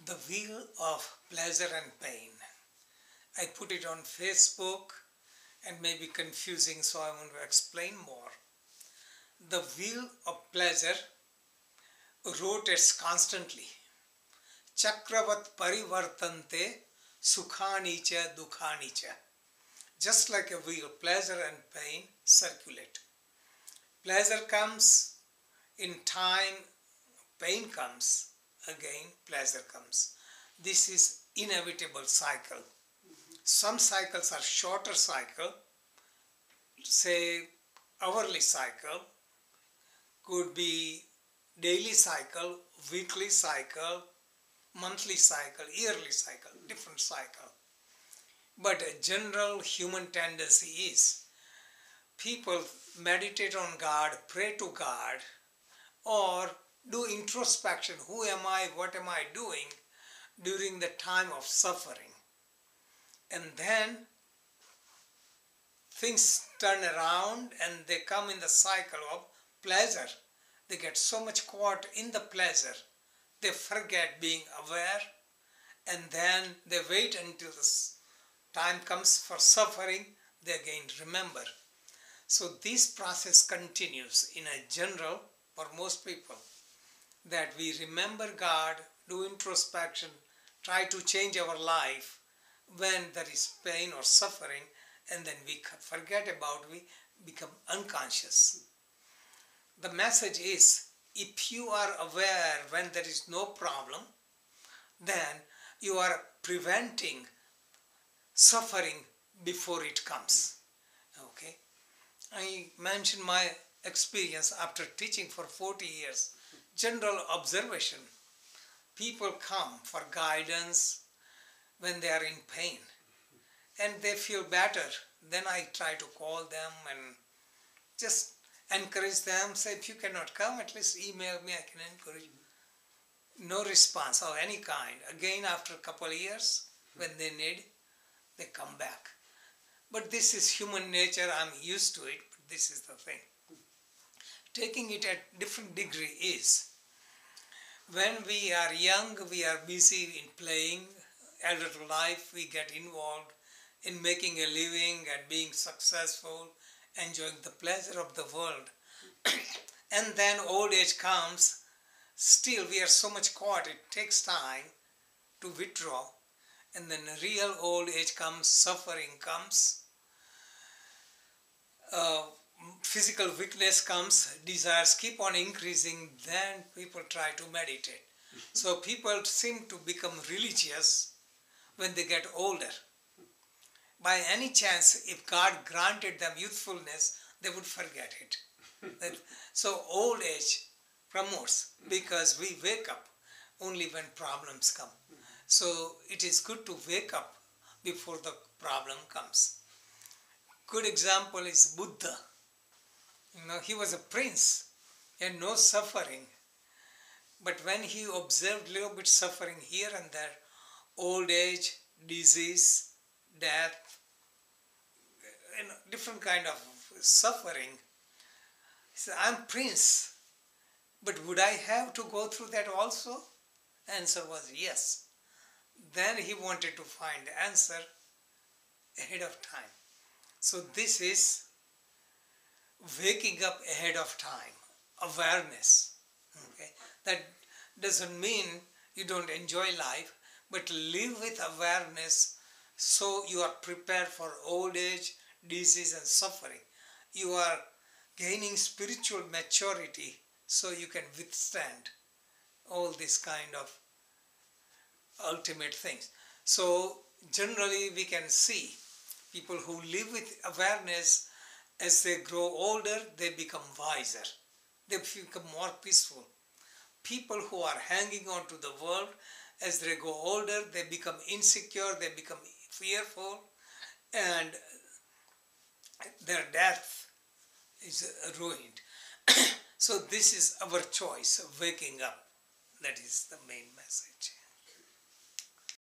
The wheel of pleasure and pain. I put it on Facebook and may be confusing, so I want to explain more. The wheel of pleasure rotates constantly. Chakravat parivartante sukhani cha dukhani cha. Just like a wheel, pleasure and pain circulate. Pleasure comes in time, pain comes, again pleasure comes. This is inevitable cycle. Some cycles are shorter cycle, say hourly cycle, could be daily cycle, weekly cycle, monthly cycle, yearly cycle, different cycle. But a general human tendency is people meditate on God, pray to God, or do introspection. Who am I? What am I doing during the time of suffering? And then things turn around and they come in the cycle of pleasure. They get so much caught in the pleasure, they forget being aware, and then they wait until the time comes for suffering, they again remember. So this process continues in a general for most people, that we remember God, do introspection, try to change our life when there is pain or suffering, and then we forget about, we become unconscious. The message is, if you are aware when there is no problem, then you are preventing suffering before it comes. Okay? I mentioned my experience after teaching for 40 years. General observation. People come for guidance when they are in pain and they feel better. Then I try to call them and just encourage them. Say, if you cannot come, at least email me, I can encourage. No response of any kind. Again, after a couple of years, when they need, they come back. But this is human nature. I'm used to it, but this is the thing. Taking it at different degree is, when we are young, we are busy in playing. Adult life, we get involved in making a living and being successful, enjoying the pleasure of the world. And then old age comes, still we are so much caught, it takes time to withdraw. And then real old age comes, suffering comes, physical weakness comes, desires keep on increasing, then people try to meditate. So people seem to become religious when they get older. By any chance, if God granted them youthfulness, they would forget it. So old age promotes, because we wake up only when problems come. So it is good to wake up before the problem comes. Good example is Buddha. He was a prince, he had no suffering. But when he observed a little bit suffering here and there, old age, disease, death, different kind of suffering, he said, I'm prince, but would I have to go through that also? Answer was yes. Then he wanted to find the answer ahead of time. So this is waking up ahead of time, awareness. Okay? That doesn't mean you don't enjoy life, but live with awareness so you are prepared for old age, disease and suffering. You are gaining spiritual maturity so you can withstand all this kind of ultimate things. So generally we can see people who live with awareness, as they grow older, they become wiser. They become more peaceful. People who are hanging on to the world, as they go older, they become insecure, they become fearful, and their death is ruined. So this is our choice of waking up. That is the main message.